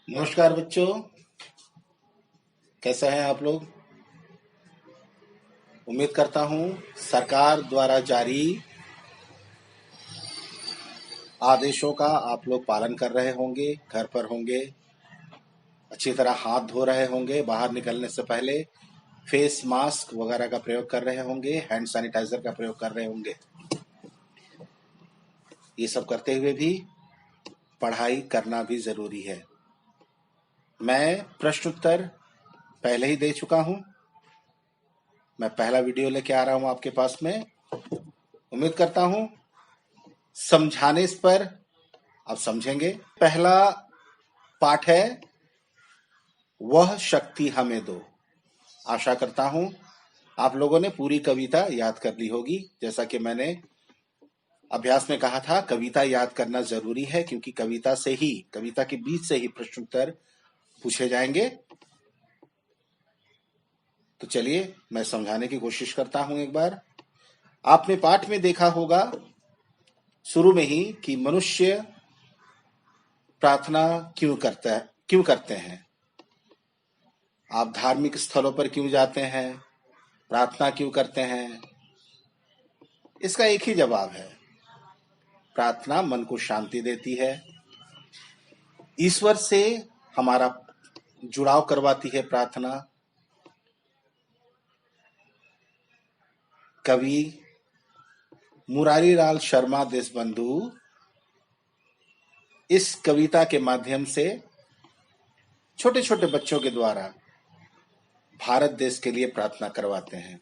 नमस्कार बच्चों, कैसे हैं आप लोग। उम्मीद करता हूं सरकार द्वारा जारी आदेशों का आप लोग पालन कर रहे होंगे, घर पर होंगे, अच्छी तरह हाथ धो रहे होंगे, बाहर निकलने से पहले फेस मास्क वगैरह का प्रयोग कर रहे होंगे, हैंड सैनिटाइजर का प्रयोग कर रहे होंगे। ये सब करते हुए भी पढ़ाई करना भी जरूरी है। मैं प्रश्न उत्तर पहले ही दे चुका हूं। मैं पहला वीडियो लेके आ रहा हूं आपके पास में। उम्मीद करता हूं समझाने इस पर आप समझेंगे। पहला पाठ है वह शक्ति हमें दो। आशा करता हूं आप लोगों ने पूरी कविता याद कर ली होगी। जैसा कि मैंने अभ्यास में कहा था, कविता याद करना जरूरी है, क्योंकि कविता के बीच से ही प्रश्न उत्तर पूछे जाएंगे। तो चलिए मैं समझाने की कोशिश करता हूं एक बार। आपने पाठ में देखा होगा शुरू में ही कि मनुष्य प्रार्थना क्यों करते हैं। आप धार्मिक स्थलों पर क्यों जाते हैं, प्रार्थना क्यों करते हैं? इसका एक ही जवाब है, प्रार्थना मन को शांति देती है, ईश्वर से हमारा जुड़ाव करवाती है प्रार्थना। कवि मुरारी लाल शर्मा देशबंधु इस कविता के माध्यम से छोटे छोटे बच्चों के द्वारा भारत देश के लिए प्रार्थना करवाते हैं।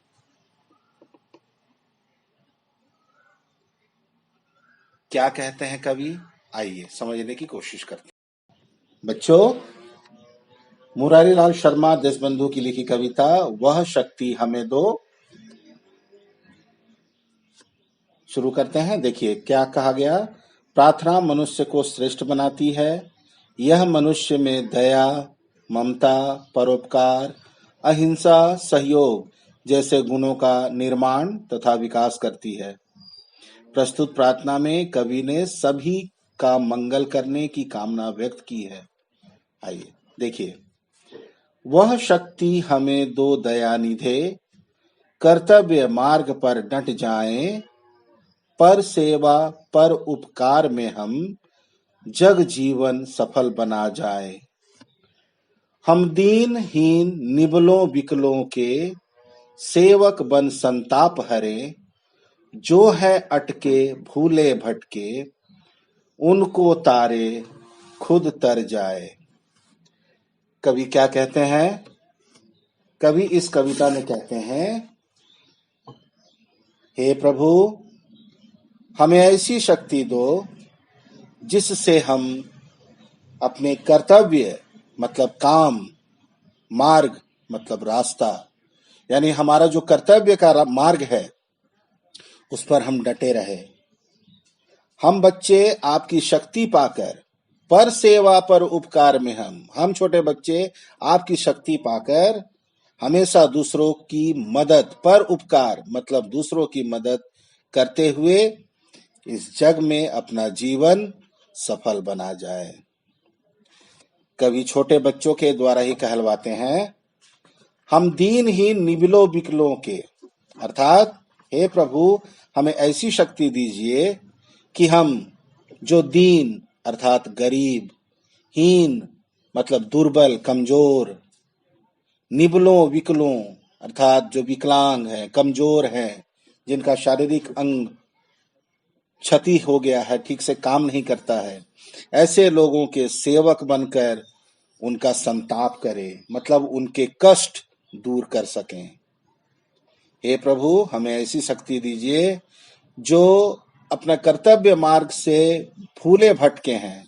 क्या कहते हैं कवि, आइए समझने की कोशिश करते हैं। बच्चों, मुरारी लाल शर्मा देशबंधु की लिखी कविता वह शक्ति हमें दो शुरू करते हैं। देखिए क्या कहा गया। प्रार्थना मनुष्य को श्रेष्ठ बनाती है। यह मनुष्य में दया, ममता, परोपकार, अहिंसा, सहयोग जैसे गुणों का निर्माण तथा विकास करती है। प्रस्तुत प्रार्थना में कवि ने सभी का मंगल करने की कामना व्यक्त की है। आइए देखिए। वह शक्ति हमें दो दया निधे, कर्तव्य मार्ग पर डट जाएं, पर सेवा पर उपकार में हम जग जीवन सफल बना जाए। हम दीनहीन निबलों विकलों के सेवक बन संताप हरे, जो है अटके भूले भटके उनको तारे खुद तर जाए। कवि क्या कहते हैं? कवि इस कविता में कहते हैं, हे प्रभु हमें ऐसी शक्ति दो जिससे हम अपने कर्तव्य मतलब काम, मार्ग मतलब रास्ता, यानी हमारा जो कर्तव्य का मार्ग है उस पर हम डटे रहे। हम बच्चे आपकी शक्ति पाकर पर सेवा पर उपकार में हम छोटे बच्चे आपकी शक्ति पाकर हमेशा दूसरों की मदद पर उपकार मतलब दूसरों की मदद करते हुए इस जग में अपना जीवन सफल बना जाए। कवि छोटे बच्चों के द्वारा ही कहलवाते हैं, हम दीनहीन निबिलो विकलों के, अर्थात हे प्रभु हमें ऐसी शक्ति दीजिए कि हम जो दीन अर्थात गरीब, हीन मतलब दुर्बल कमजोर, निबलों विकलों अर्थात जो विकलांग हैं, कमजोर हैं, जिनका शारीरिक अंग क्षति हो गया है, ठीक से काम नहीं करता है, ऐसे लोगों के सेवक बनकर उनका संताप करें, मतलब उनके कष्ट दूर कर सकें। हे प्रभु हमें ऐसी शक्ति दीजिए जो अपना कर्तव्य मार्ग से भूले भटके हैं,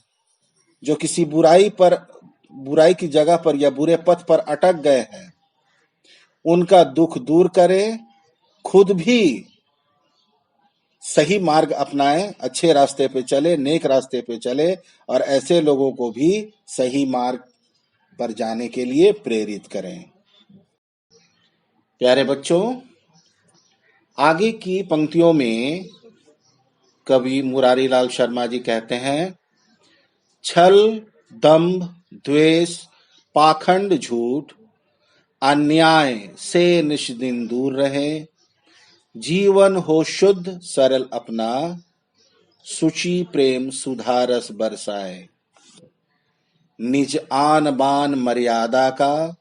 जो किसी बुराई की जगह पर या बुरे पथ पर अटक गए हैं, उनका दुख दूर करे, खुद भी सही मार्ग अपनाएं, अच्छे रास्ते पे चले, नेक रास्ते पे चले और ऐसे लोगों को भी सही मार्ग पर जाने के लिए प्रेरित करें। प्यारे बच्चों, आगे की पंक्तियों में कवि मुरारी लाल शर्मा जी कहते हैं, छल दंभ, द्वेष, पाखंड, झूठ, अन्याय से निष्दिन दूर रहे। जीवन हो शुद्ध सरल अपना, सुचि प्रेम सुधा रस बरसाए। निज आन बान मर्यादा का,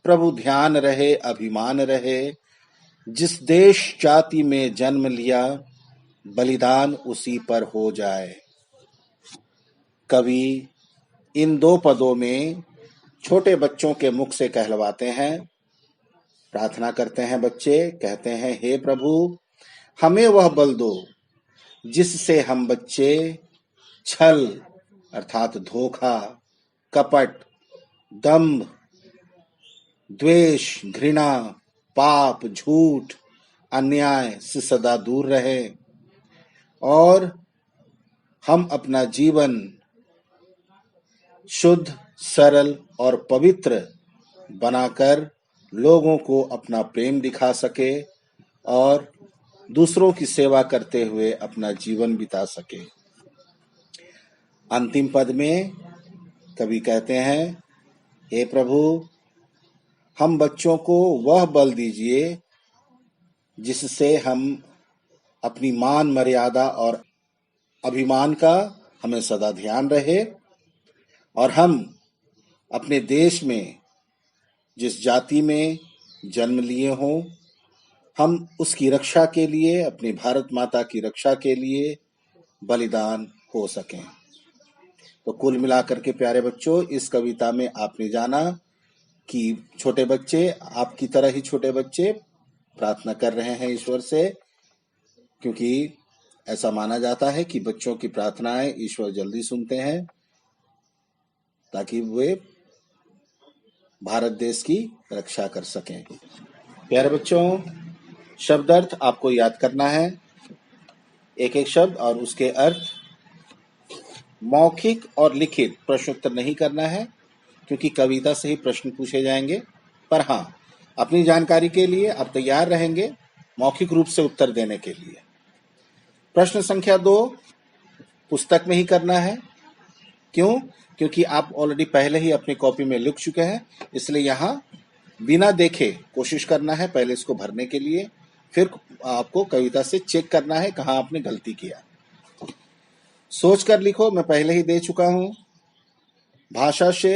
प्रभु ध्यान रहे अभिमान रहे। जिस देश जाति में जन्म लिया, बलिदान उसी पर हो जाए। कवि इन दो पदों में छोटे बच्चों के मुख से कहलवाते हैं, प्रार्थना करते हैं बच्चे, कहते हैं हे प्रभु हमें वह बल दो जिससे हम बच्चे छल अर्थात धोखा, कपट, दंभ, द्वेष, घृणा, पाप, झूठ, अन्याय से सदा दूर रहे और हम अपना जीवन शुद्ध, सरल और पवित्र बनाकर लोगों को अपना प्रेम दिखा सके और दूसरों की सेवा करते हुए अपना जीवन बिता सके। अंतिम पद में कवि कहते हैं, हे प्रभु हम बच्चों को वह बल दीजिए जिससे हम अपनी मान मर्यादा और अभिमान का हमें सदा ध्यान रहे और हम अपने देश में जिस जाति में जन्म लिए हों, हम उसकी रक्षा के लिए, अपनी भारत माता की रक्षा के लिए बलिदान हो सकें। तो कुल मिलाकर के प्यारे बच्चों, इस कविता में आपने जाना कि छोटे बच्चे, आपकी तरह ही छोटे बच्चे प्रार्थना कर रहे हैं ईश्वर से, क्योंकि ऐसा माना जाता है कि बच्चों की प्रार्थनाएं ईश्वर जल्दी सुनते हैं ताकि वे भारत देश की रक्षा कर सकें। प्यारे बच्चों, शब्द अर्थ आपको याद करना है, एक एक शब्द और उसके अर्थ। मौखिक और लिखित प्रश्नोत्तर नहीं करना है क्योंकि कविता से ही प्रश्न पूछे जाएंगे, पर हाँ अपनी जानकारी के लिए आप तैयार रहेंगे मौखिक रूप से उत्तर देने के लिए। प्रश्न संख्या 2 पुस्तक में ही करना है। क्यों? क्योंकि आप ऑलरेडी पहले ही अपनी कॉपी में लिख चुके हैं, इसलिए यहाँ बिना देखे कोशिश करना है पहले इसको भरने के लिए, फिर आपको कविता से चेक करना है कहाँ आपने गलती किया। सोच कर लिखो, मैं पहले ही दे चुका हूँ। भाषा से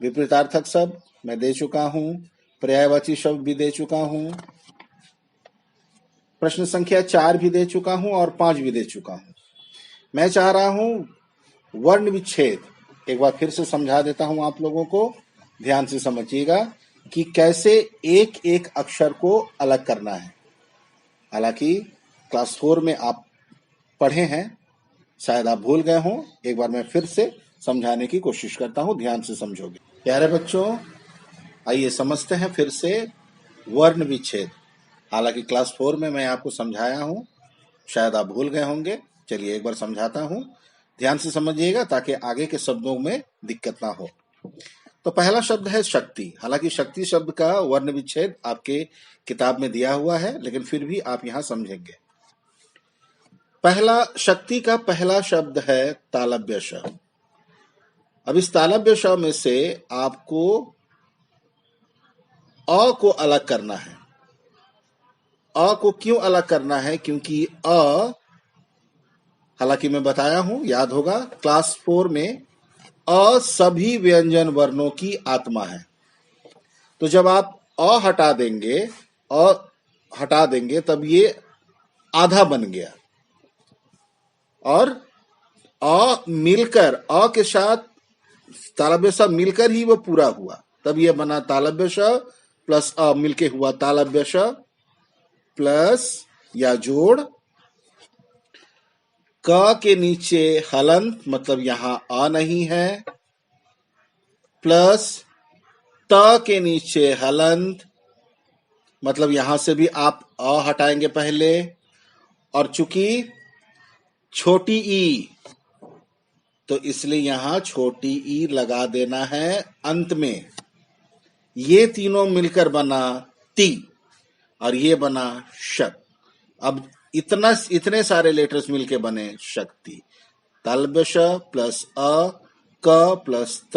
विपरीतार्थक शब्द मैं दे चुका हूँ, पर्यायवाची शब्द भी दे चुका हूँ, प्रश्न संख्या 4 भी दे चुका हूँ और 5 भी दे चुका हूँ। मैं चाह रहा हूँ वर्ण विच्छेद एक बार फिर से समझा देता हूँ आप लोगों को, ध्यान से समझिएगा कि कैसे एक एक अक्षर को अलग करना है। हालांकि क्लास 4 में आप पढ़े हैं, शायद आप भूल गए हों, एक बार मैं फिर से समझाने की कोशिश करता हूँ, ध्यान से समझोगे। प्यारे बच्चों, आइए समझते हैं फिर से वर्ण विच्छेद। हालांकि क्लास 4 में मैं आपको समझाया हूँ, शायद आप भूल गए होंगे। चलिए एक बार समझाता हूँ, ध्यान से समझिएगा ताकि आगे के शब्दों में दिक्कत ना हो। तो पहला शब्द है शक्ति। हालांकि शक्ति शब्द का वर्ण विच्छेद आपके किताब में दिया हुआ है, लेकिन फिर भी आप यहाँ समझेंगे। पहला शक्ति का पहला शब्द है तालव्य श। अब इस तालव्य श में से आपको अ को अलग करना है। अ को क्यों अलग करना है? क्योंकि अ, हालांकि मैं बताया हूं, याद होगा क्लास 4 में, अ सभी व्यंजन वर्णों की आत्मा है। तो जब आप अ हटा देंगे तब ये आधा बन गया और अ मिलकर, अ के साथ तालव्य श मिलकर ही वो पूरा हुआ, तब ये बना तालव्य श प्लस अ मिलके हुआ तालव्य श प्लस या जोड़ क के नीचे हलंत, मतलब यहां अ नहीं है, प्लस त के नीचे हलंत, मतलब यहां से भी आप अ हटाएंगे पहले, और चूंकि छोटी ई तो इसलिए यहां छोटी ई लगा देना है अंत में। ये तीनों मिलकर बना ती और ये बना शक। अब इतने सारे लेटर्स मिलके बने शक्ति। तालव्य श प्लस अ क प्लस त,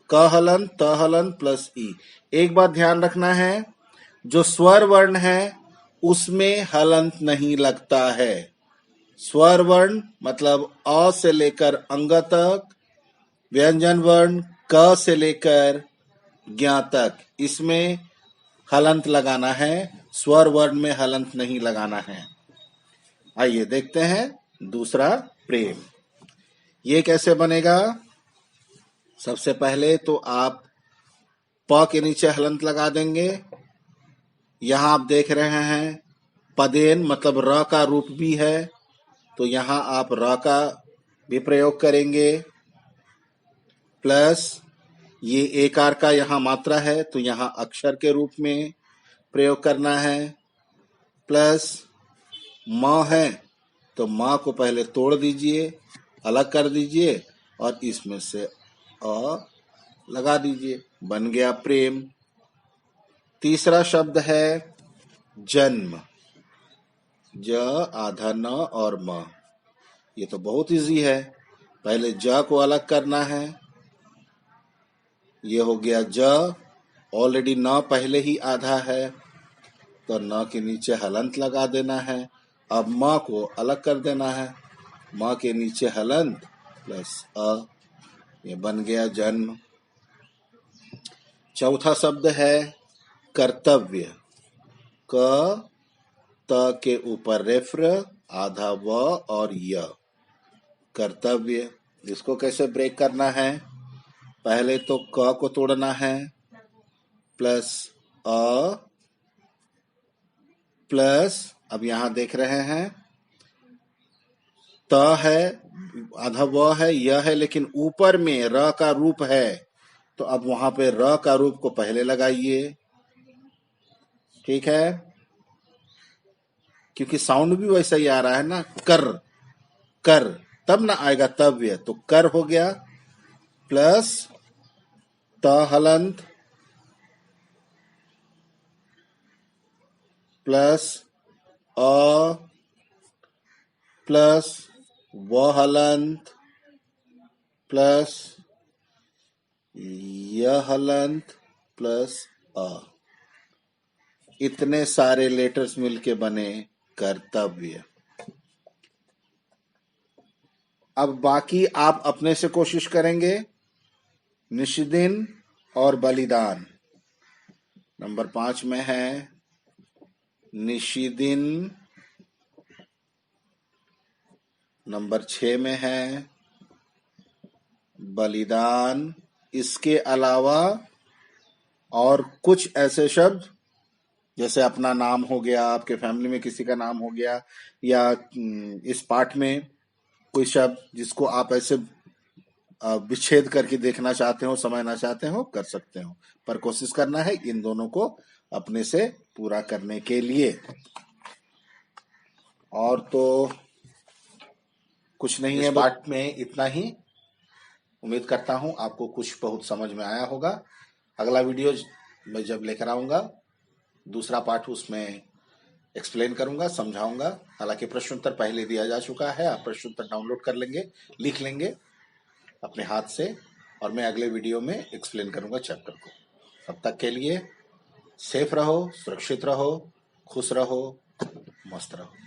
क हलन त हलन प्लस ई। एक बात ध्यान रखना है, जो स्वर वर्ण है उसमें हलंत नहीं लगता है। स्वर वर्ण मतलब अ से लेकर अंग तक, व्यंजन वर्ण क से लेकर ज्ञ तक, इसमें हलंत लगाना है, स्वर वर्ण में हलंत नहीं लगाना है। आइए देखते हैं दूसरा प्रेम। ये कैसे बनेगा? सबसे पहले तो आप प के नीचे हलंत लगा देंगे। यहां आप देख रहे हैं पदेन मतलब र का रूप भी है, तो यहां आप र का भी प्रयोग करेंगे। प्लस ये एकार का यहां मात्रा है, तो यहां अक्षर के रूप में प्रयोग करना है। प्लस म है, तो म को पहले तोड़ दीजिए, अलग कर दीजिए और इसमें से अ लगा दीजिए, बन गया प्रेम। तीसरा शब्द है जन्म, ज आधा न और म। ये तो बहुत इजी है, पहले ज को अलग करना है, ये हो गया ज, ऑलरेडी न पहले ही आधा है तो न के नीचे हलंत लगा देना है। अब म को अलग कर देना है, म के नीचे हलंत प्लस अ, ये बन गया जन्म। चौथा शब्द है कर्तव्य, क त के ऊपर रेफ्र, आधा व और य, कर्तव्य। इसको कैसे ब्रेक करना है? पहले तो क को तोड़ना है, प्लस अ प्लस, अब यहां देख रहे हैं त है, आधा व है, य है, लेकिन ऊपर में र का रूप है, तो अब वहां पे र का रूप को पहले लगाइए, ठीक है, क्योंकि साउंड भी वैसा ही आ रहा है ना, कर कर, तब ना आएगा तव्य, तो कर हो गया, प्लस त हलंत प्लस अ प्लस व हलंत प्लस य हलंत प्लस अ, इतने सारे लेटर्स मिलके बने कर्तव्य। अब बाकी आप अपने से कोशिश करेंगे। निशिदिन और बलिदान नंबर 5 में है, निशिदिन नंबर 6 में है, बलिदान। इसके अलावा और कुछ ऐसे शब्द जैसे अपना नाम हो गया, आपके फैमिली में किसी का नाम हो गया, या इस पाठ में कोई शब्द जिसको आप ऐसे विच्छेद करके देखना चाहते हो, समझना चाहते हो, कर सकते हो, पर कोशिश करना है इन दोनों को अपने से पूरा करने के लिए। और तो कुछ नहीं है, पाठ में इतना ही। उम्मीद करता हूं आपको कुछ बहुत समझ में आया होगा। अगला वीडियो मैं जब लेकर आऊंगा, दूसरा पाठ, उसमें एक्सप्लेन करूंगा, समझाऊंगा। हालांकि प्रश्न उत्तर पहले दिया जा चुका है, आप प्रश्न उत्तर डाउनलोड कर लेंगे, लिख लेंगे अपने हाथ से, और मैं अगले वीडियो में एक्सप्लेन करूंगा चैप्टर को। तब तक के लिए सेफ रहो, सुरक्षित रहो, खुश रहो, मस्त रहो।